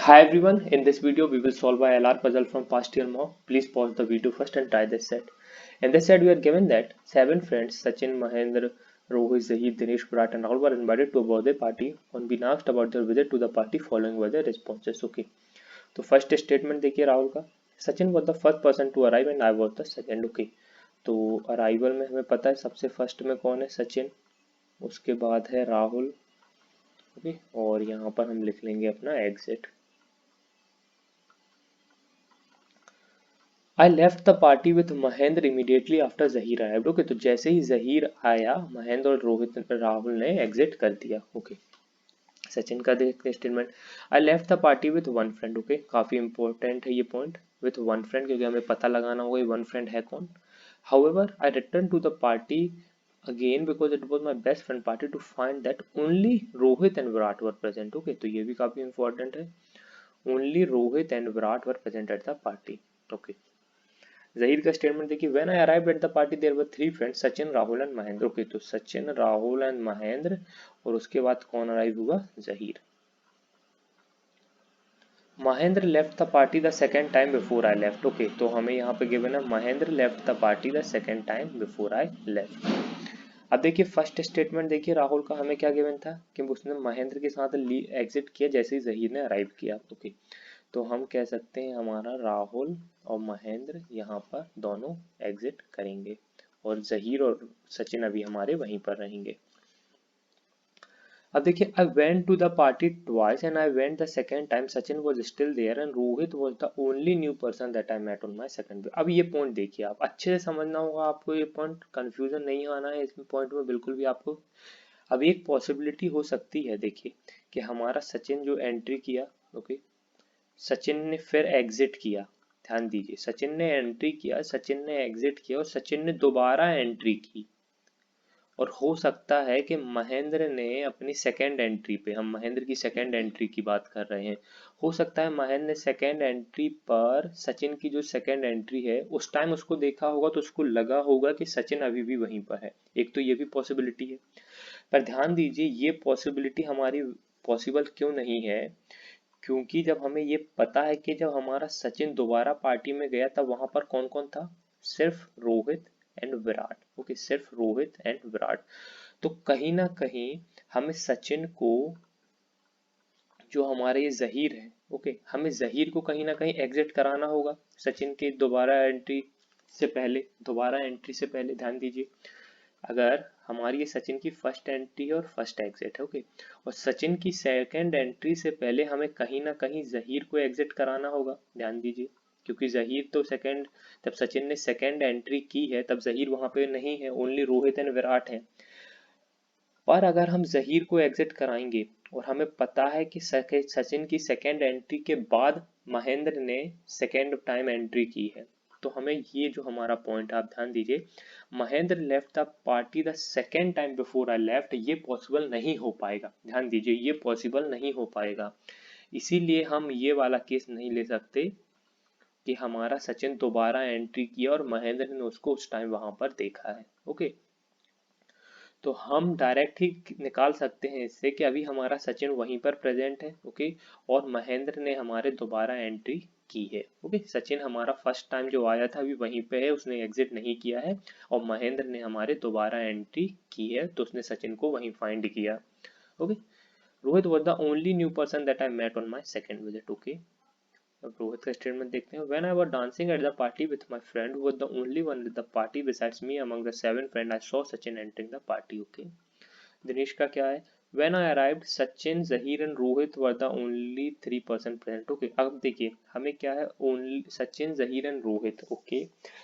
Hi everyone, in this video we will solve a LR puzzle from past year mock. Please pause the video first and try this set. In this set we are given that 7 friends Sachin, Mahendra, Rohit, Zahid, Dinesh, Virat and Rahul were invited to a birthday party and been asked about their visit to the party following were their responses. Okay, तो first statement देखिए राहुल का, Sachin was the first person to arrive and I was the second. Okay, तो arrival में हमें पता है सबसे first में कौन है, सचिन, उसके बाद है राहुल. ओके, और यहाँ पर हम लिख लेंगे अपना exit. I left the party with Mahendra immediately after Zaheer arrived. Okay, तो जैसे ही जहीर आया महेंद्र और रोहित राहुल ने एग्जिट कर दिया. ओके, सचिन का देखते हैं statement. I left the party with one friend. Okay, काफी इंपॉर्टेंट है ये पॉइंट, विथ वन फ्रेंड, क्योंकि हमें पता लगाना होगा ये वन फ्रेंड है कौन. However I return to the party again because it was my best friend party to find that only Rohit and Virat were present. Okay, तो ये भी काफी इंपॉर्टेंट है, only Rohit and Virat were present at the party. Okay, Zaheer का statement देखिए. When I arrived at the party there were 3 friends Sachin, Rahul and Mahendra. Okay, तो Sachin, Rahul and Mahendra, और उसके बाद कौन अराइव हुआ, Zaheer. Mahendra left the party the second time before I left. Okay, तो हमें यहाँ पे गिवन है Mahendra left the party the second time before I left. अब देखिए फर्स्ट स्टेटमेंट देखिए राहुल का, हमें क्या गिवन था कि उसने महेंद्र के साथ एग्जिट किया जैसे ही जहीर ने अराइव किया. ओके, तो हम कह सकते हैं हमारा राहुल और महेंद्र यहाँ पर दोनों एग्जिट करेंगे और जहीर और सचिन अभी हमारे वहीं पर रहेंगे. अब देखिए, I went to the party twice and I went the second time Sachin was still there and Rohit was the only new person that I met on my second. अब ये पॉइंट देखिए, आप अच्छे से समझना होगा आपको, ये पॉइंट कंफ्यूजन नहीं आना है इसमें, पॉइंट में बिल्कुल भी आपको. अब एक पॉसिबिलिटी हो सकती है देखिए कि हमारा सचिन जो एंट्री किया, ओके, सचिन ने फिर एग्जिट किया. ध्यान दीजिए, सचिन ने एंट्री किया, सचिन ने एग्जिट किया और सचिन ने दोबारा एंट्री की. और हो सकता है कि महेंद्र ने अपनी सेकेंड एंट्री पे, हम महेंद्र की सेकेंड एंट्री की बात कर रहे हैं, हो सकता है महेंद्र ने सेकेंड एंट्री पर सचिन की जो सेकेंड एंट्री है उस टाइम उसको देखा होगा तो उसको लगा होगा कि सचिन अभी भी वहीं पर है. एक तो ये भी पॉसिबिलिटी है, पर ध्यान दीजिए ये पॉसिबिलिटी हमारी पॉसिबल क्यों नहीं है, क्योंकि जब हमें ये पता है कि जब हमारा सचिन दोबारा पार्टी में गया तब वहां पर कौन कौन था, सिर्फ रोहित एंड विराट. ओके, सिर्फ रोहित एंड विराट. तो कहीं ना कहीं हमें सचिन को, जो हमारे ये जहीर है, ओके, हमें जहीर को कहीं ना कहीं एग्जिट कराना होगा सचिन के दोबारा एंट्री से पहले. दोबारा एंट्री से पहले ध्यान दीजिए, अगर हमारी ये सचिन की फर्स्ट एंट्री है और फर्स्ट एग्जिट है, ओके, और सचिन की सेकंड एंट्री से पहले हमें कहीं ना कहीं जहीर को एग्जिट कराना होगा. ध्यान दीजिए, क्योंकि जहीर तो सेकंड, जब सचिन ने सेकंड एंट्री की है तब जहीर वहां पे नहीं है, ओनली रोहित एंड विराट है. पर अगर हम जहीर को एग्जिट कराएंगे और हमें पता है कि सचिन की सेकंड एंट्री के बाद महेंद्र ने सेकंड टाइम एंट्री की है, तो हमें ये जो हमारा पॉइंट, आप ध्यान दीजिए, Mahendra left the party the second time before I left, ये पॉसिबल नहीं हो पाएगा. ध्यान दीजिए, ये पॉसिबल नहीं हो पाएगा. इसीलिए हम ये वाला केस नहीं ले सकते कि हमारा सचिन दोबारा एंट्री किया और महेंद्र ने उसको उस टाइम वहां पर देखा है. ओके, तो हम डायरेक्ट ही निकाल सकते हैं इससे कि अभी हमारा सचिन वहीं पर प्रेजेंट है. ओके, और महेंद्र ने हमारे दोबारा एंट्री की है. ओके, सचिन हमारा फर्स्ट टाइम जो आया था अभी वहीं पे है, उसने एग्जिट नहीं किया है, और महेंद्र ने हमारे दोबारा एंट्री की है तो उसने सचिन को वहीं फाइंड किया. Okay, Rohit was the only new person that I met on my second visit. Okay, अब रोहित का स्टेटमेंट देखते हैं. When I was dancing at the party with my friend who was the only one at the party besides me among the 7 friends, I saw Sachin entering the party. Okay. Dinesh का क्या है? When I arrived, Sachin, Zahir and Rohit were the only 3 person present. Okay. अब देखिए हमें क्या है, only Sachin, Zaheer and Rohit. Okay,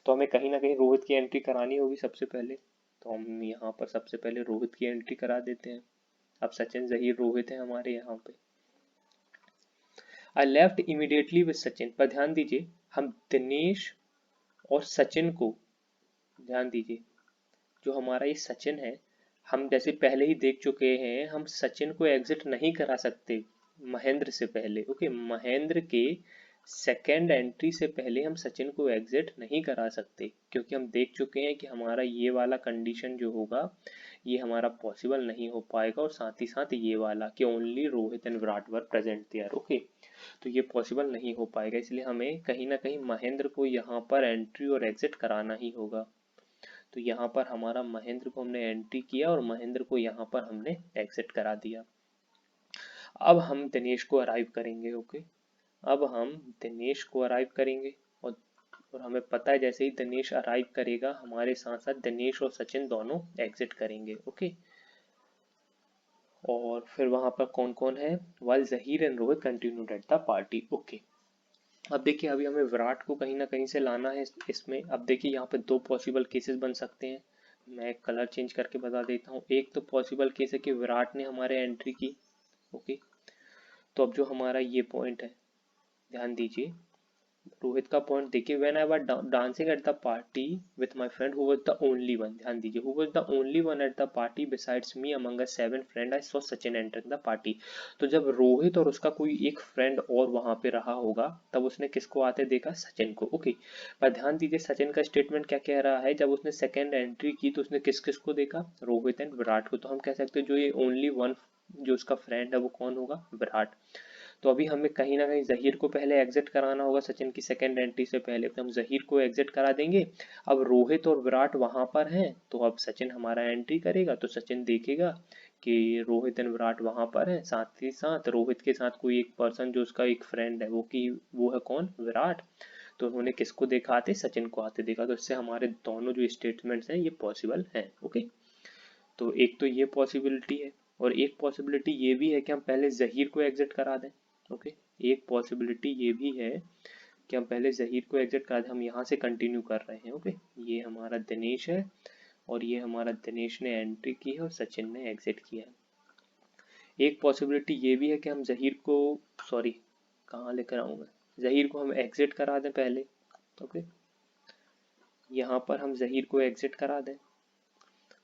तो हमें कहीं ना कहीं रोहित की एंट्री करानी होगी सबसे पहले, तो हम यहाँ पर सबसे पहले रोहित की एंट्री करा देते हैं. अब सचिन, जहीर, रोहित है हमारे यहाँ पे. I left immediately with Sachin, पर ध्यान दीजिए हम दिनेश और सचिन को, ध्यान दीजिए जो हमारा ये सचिन है, हम जैसे पहले ही देख चुके हैं, हम सचिन को एग्जिट नहीं करा सकते महेंद्र से पहले. ओके, महेंद्र के सेकेंड एंट्री से पहले हम सचिन को एग्जिट नहीं करा सकते, क्योंकि हम देख चुके हैं कि हमारा ये वाला कंडीशन जो होगा, ये हमारा पॉसिबल नहीं हो पाएगा, और साथ ही साथ ये वाला कि only Rohit and Virat were present there. Okay, तो ये पॉसिबल नहीं हो पाएगा, इसलिए हमें कहीं ना कहीं महेंद्र को यहाँ पर एंट्री और एग्जिट कराना ही होगा। तो यहाँ पर हमारा महेंद्र को हमने एंट्री किया और महेंद्र को यहाँ पर हमने एग्जिट करा दिया। अब हम दिनेश को अराइव करेंगे। ओके, अब हम दिनेश को अराइव करेंगे, और हमें पता है जैसे ही दिनेश अराइव करेगा हमारे साथ साथ दिनेश और सचिन दोनों एग्जिट करेंगे। ओके, और फिर वहां पर कौन कौन है, while Zaheer and Rohit continued eight the party. Okay, अब देखिए अभी हमें विराट को कहीं ना कहीं से लाना है इसमें। अब देखिए यहाँ पे दो पॉसिबल केसेस बन सकते हैं, मैं कलर चेंज करके बता देता हूँ। एक तो पॉसिबल केस है कि विराट ने हमारे एंट्री की। ओके, तो अब जो हमारा ये पॉइंट है, ध्यान दीजिए रोहित का पॉइंट देखिए, when I was dancing eight the party with my friend who was the only one, ध्यान दीजिए who was the only one eight the party besides me among a 7 friend I saw Sachin enter the party. तो जब रोहित और उसका कोई एक friend और वहां पे रहा होगा तब उसने किसको आते देखा, सचिन को। ओके, पर ध्यान दीजिए सचिन का स्टेटमेंट क्या कह रहा है, जब उसने सेकेंड एंट्री की तो उसने किस किस को देखा, रोहित एंड विराट को। तो हम कह सकते हैं जो ये ओनली वन जो उसका फ्रेंड है वो कौन होगा, विराट। तो अभी हमें कहीं ना कहीं जहीर को पहले एग्जिट कराना होगा सचिन की सेकेंड एंट्री से पहले, तो हम जहीर को एग्जिट करा देंगे। अब रोहित और विराट वहां पर हैं तो अब सचिन हमारा एंट्री करेगा, तो सचिन देखेगा कि रोहित एंड विराट वहां पर है, साथ ही साथ रोहित के साथ कोई एक पर्सन जो उसका एक फ्रेंड है वो है कौन, विराट। तो उन्होंने किसको देखा आते, सचिन को आते देखा। तो इससे हमारे दोनों जो स्टेटमेंट्स हैं ये पॉसिबल हैं। ओके, तो एक तो ये पॉसिबिलिटी है, और एक पॉसिबिलिटी ये भी है कि हम पहले जहीर को एग्जिट करा दें। ओके, एक पॉसिबिलिटी ये भी है कि हम पहले जहीर को एग्जिट करा दें, हम यहाँ से कंटिन्यू कर रहे हैं। ओके, ये हमारा दिनेश है और ये हमारा दिनेश ने एंट्री की है और सचिन ने एग्जिट किया है। एक पॉसिबिलिटी ये भी है कि हम जहीर को, सॉरी कहाँ लेकर आऊँ मैं, जहीर को हम एग्जिट करा दें पहले। ओके, यहाँ पर हम जहीर को एग्जिट करा दें।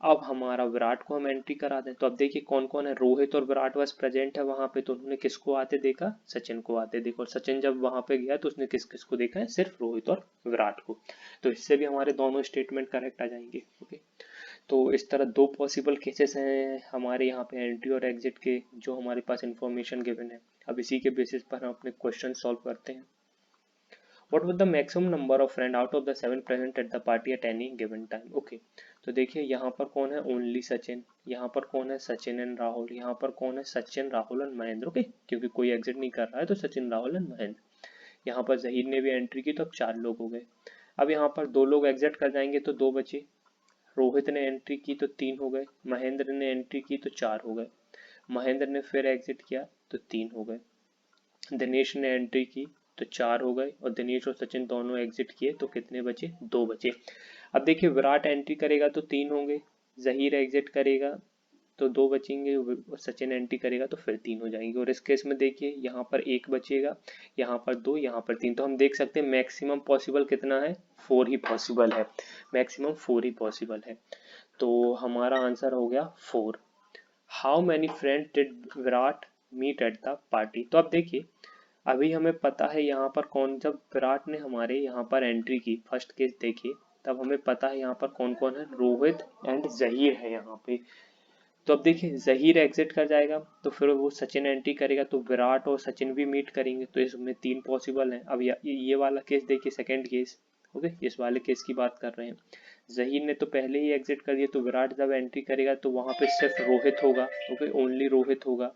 अब हमारा विराट को हम एंट्री करा दें, तो अब देखिए कौन कौन है, रोहित और विराट बस प्रेजेंट है वहां पे, तो उन्होंने किसको आते देखा, सचिन को आते देखा। और सचिन जब वहां पे गया तो उसने किस किस को देखा है, सिर्फ रोहित और विराट को। तो इससे भी हमारे दोनों स्टेटमेंट करेक्ट आ जाएंगे। ओके, तो इस तरह दो पॉसिबल केसेस हैं हमारे यहाँ पे एंट्री और एग्जिट के, जो हमारे पास इंफॉर्मेशन गिवन है। अब इसी के बेसिस पर हम अपने क्वेश्चन सॉल्व करते हैं। What was the maximum number of friends out of the 7 present at the party at any given time? Okay, तो देखिए यहाँ पर कौन है, ओनली सचिन। यहाँ पर कौन है, सचिन एंड राहुल। यहाँ पर कौन है, सचिन राहुल एंड महेंद्र। ओके, क्योंकि कोई एग्जिट नहीं कर रहा है तो सचिन राहुल एंड महेंद्र। यहाँ पर जहीर ने भी एंट्री की तो अब 4 लोग हो गए। अब यहाँ पर 2 लोग एग्जिट कर जाएंगे तो 2 बचे। रोहित ने एंट्री की तो 3 हो गए, महेंद्र ने एंट्री की तो 4 हो गए, महेंद्र ने फिर एग्जिट किया तो 3 हो गए, दिनेश ने एंट्री की तो 4 हो गए, और दिनेश और सचिन दोनों एग्जिट किए तो कितने बचे, 2 बचे। अब देखिए विराट एंट्री करेगा तो 3 होंगे, जहीर एग्जिट करेगा तो 2 बचेंगे, और सचिन एंट्री करेगा तो फिर 3 हो जाएंगे। और इस केस में देखिए यहाँ पर 1 बचेगा, यहाँ पर 2, यहाँ पर 3। तो हम देख सकते हैं मैक्सिमम पॉसिबल कितना है, 4 ही पॉसिबल है, मैक्सिमम 4 ही पॉसिबल है। तो हमारा आंसर हो गया 4। How many friend did Virat meet at the party. तो अब देखिए अभी हमें पता है यहाँ पर कौन, जब विराट ने हमारे यहाँ पर एंट्री की, फर्स्ट केस देखिए, तब हमें पता है यहाँ पर कौन कौन है, रोहित एंड जहीर है यहाँ पे। तो अब देखिए जहीर एग्जिट कर जाएगा तो फिर वो सचिन एंट्री करेगा तो विराट और सचिन भी मीट करेंगे, तो इसमें 3 पॉसिबल है। अब ये वाला केस देखिए, सेकेंड केस। ओके, इस वाले केस की बात कर रहे हैं। जहीर ने तो पहले ही एग्जिट कर दिया, तो विराट जब एंट्री करेगा तो वहां पे सिर्फ रोहित होगा। ओके, ओनली रोहित होगा।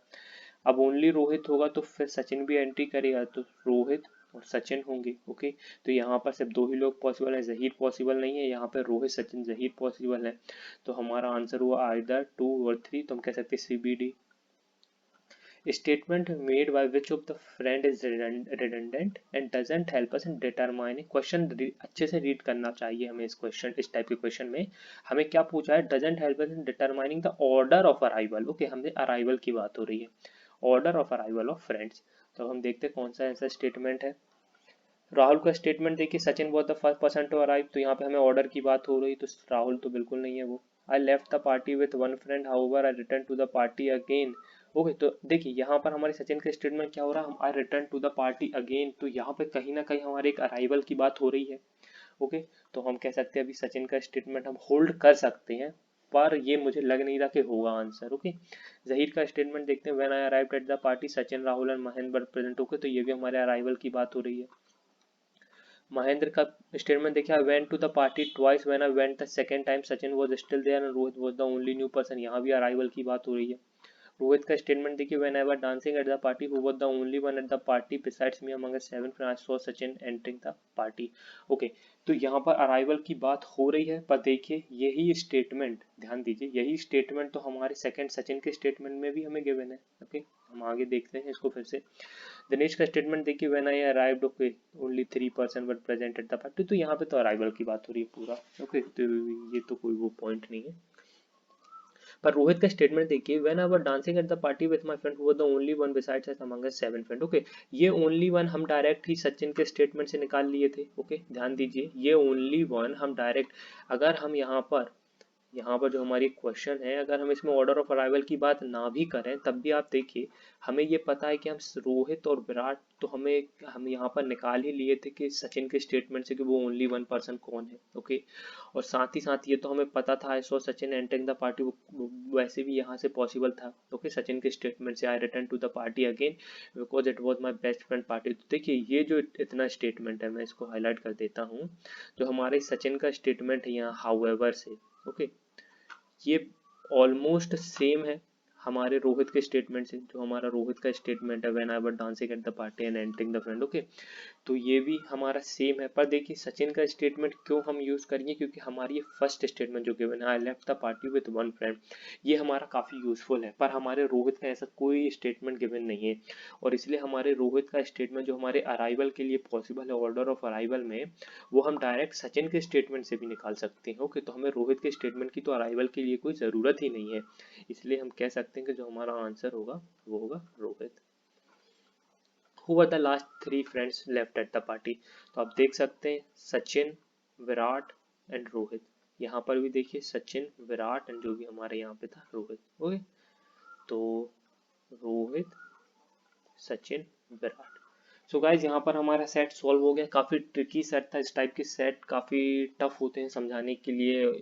अब ओनली रोहित होगा तो फिर सचिन भी एंट्री करेगा तो रोहित और सचिन होंगे। ओके, तो यहाँ पर सिर्फ 2 ही लोग पॉसिबल है, जहीर पॉसिबल नहीं है, यहाँ पर रोहित सचिन जहीर पॉसिबल है। तो हमारा आंसर हुआ आइदर 2 और 3, तो हम कह सकते हैं CBD। Statement made by which of the friend is redundant and doesn't help us in determining. Question अच्छे से रीड करना चाहिए हमें। इस टाइप के क्वेश्चन में हमें क्या पूछा है, doesn't help us in determining the order of arrival. Okay, हमने अराइवल की बात हो रही है, order of arrival of friends. तो हम देखते हैं कौन सा ऐसा स्टेटमेंट है। राहुल का स्टेटमेंट देखिए, Sachin was the first person to arrive, तो यहाँ पे हमें ऑर्डर की बात हो रही, तो राहुल तो बिल्कुल नहीं है वो। I left the party with one friend however I return to the party again. Okay, तो देखिए यहाँ पर हमारे सचिन का स्टेटमेंट क्या हो रहा है, I return to the party again, तो यहाँ पे कहीं ना कहीं हमारे एक अराइवल की बात हो रही है। ओके, तो हम कह सकते हैं अभी सचिन का स्टेटमेंट हम होल्ड कर सकते हैं, पर ये मुझे लग नहीं रहा कि होगा आंसर। ओके, जहीर का स्टेटमेंट देखते हैं, when I arrived at the party Sachin Rahul and Mahendra were present. Okay, तो ये भी हमारे अराइवल की बात हो रही है। महेंद्र का स्टेटमेंट देखिए, I went to the party twice, when I went the second time Sachin was still there and Rohit was the only new person. यहाँ भी अराइवल की बात हो रही है। रोहित का स्टेटमेंट देखिए, when I was dancing eight the party who was the only one eight the party besides me among 7 I saw Sachin entering the party. Okay, तो यहाँ पर अराइवल की बात हो रही है, पर देखिए यही स्टेटमेंट, ध्यान दीजिए, यही स्टेटमेंट तो हमारे सेकंड सचिन के स्टेटमेंट में भी हमें गिवन है। ओके, हम आगे देखते हैं इसको फिर से। दिनेश का स्टेटमेंट देखिए, when I arrived okay only 3% were present at the party. तो यहाँ पे तो अराइवल की बात हो रही है पूरा। ओके, तो ये तो कोई वो पॉइंट नहीं है। पर रोहित का स्टेटमेंट देखिए, when I was dancing eight the party with my friend who was the only one besides us among us 7 friend. Okay, ये ओनली वन हम डायरेक्ट ही सचिन के स्टेटमेंट से निकाल लिए थे। ओके, ध्यान दीजिए, ये ओनली वन हम डायरेक्ट, अगर हम यहाँ पर जो हमारी क्वेश्चन है, अगर हम इसमें ऑर्डर ऑफ अराइवल की बात ना भी करें तब भी आप देखिए, हमें ये पता है कि हम रोहित और विराट तो हम यहाँ पर निकाल ही लिए थे कि सचिन के स्टेटमेंट से कि वो ओनली वन पर्सन कौन है। ओके, और साथ ही साथ ये तो हमें पता था I saw Sachin entering the party, वैसे भी यहाँ से पॉसिबल था। ओके, सचिन के स्टेटमेंट से I return to the party again because it was my best friend party. तो देखिए ये जो इतना स्टेटमेंट है, मैं इसको हाईलाइट कर देता हूँ, जो हमारे सचिन का स्टेटमेंट है यहाँ हाउएवर से। ओके, ये ऑलमोस्ट सेम है हमारे रोहित के स्टेटमेंट से। जो हमारा रोहित का स्टेटमेंट है, when I was dancing eight the party and entering the friend. Okay, तो ये भी हमारा सेम है। पर देखिए सचिन का स्टेटमेंट क्यों हम यूज करेंगे, क्योंकि हमारी ये फर्स्ट स्टेटमेंट जो गिवन है, आई left the party with one friend, ये हमारा काफी यूजफुल है। पर हमारे रोहित का ऐसा कोई स्टेटमेंट गिवन नहीं है, और इसलिए हमारे रोहित का स्टेटमेंट जो हमारे अराइवल के लिए पॉसिबल है ऑर्डर ऑफ अराइवल में, वो हम डायरेक्ट सचिन के स्टेटमेंट से भी निकाल सकते हैं। ओके, तो हमें रोहित के स्टेटमेंट की तो अराइवल के लिए कोई जरूरत ही नहीं है। इसलिए हम कह सकते हैं कि जो हमारा आंसर होगा वो होगा Rohit. Who were the last three friends left at the party? तो आप देख सकते हैं सचिन, विराट एंड रोहित। यहाँ पर भी देखिए सचिन, विराट एंड जो भी हमारे यहाँ पे था रोहित। ओके, तो रोहित, सचिन, विराट। सो गाइज यहाँ पर हमारा सेट सॉल्व हो गया। काफी ट्रिकी सेट था, इस टाइप के सेट काफी टफ होते हैं समझाने के लिए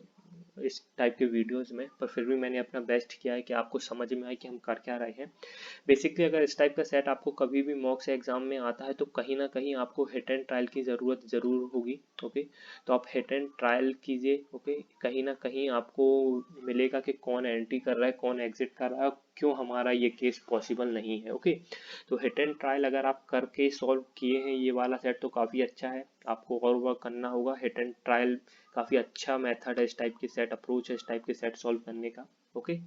इस टाइप के वीडियोस में, पर फिर भी मैंने अपना बेस्ट किया है कि आपको समझ में आए कि हम कर क्या रहे हैं। बेसिकली अगर इस टाइप का सेट आपको कभी भी मॉक से एग्जाम में आता है तो कहीं ना कहीं आपको हिट एंड ट्रायल की ज़रूरत ज़रूर होगी। ओके, तो आप हिट एंड ट्रायल कीजिए। ओके, कहीं ना कहीं आपको मिलेगा कि कौन एंट्री कर रहा है, कौन एग्जिट कर रहा है, क्यों हमारा ये केस पॉसिबल नहीं है। ओके, तो हिट एंड ट्रायल अगर आप करके सॉल्व किए हैं ये वाला सेट तो काफ़ी अच्छा है। आपको और वर्क करना होगा। हिट एंड ट्रायल काफ़ी अच्छा मेथड है, इस टाइप के सेट अप्रोच है इस टाइप के सेट सॉल्व करने का। ओके,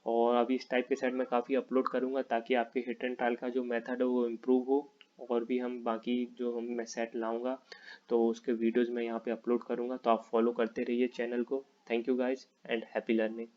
और अभी इस टाइप के सेट मैं काफ़ी अपलोड करूँगा ताकि आपके हिट एंड ट्रायल का जो मेथड है वो इम्प्रूव हो। और भी हम बाकी जो मैं सेट लाऊंगा तो उसके वीडियोज़ मैं यहाँ पे अपलोड करूँगा, तो आप फॉलो करते रहिए चैनल को। Thank you guys and happy learning.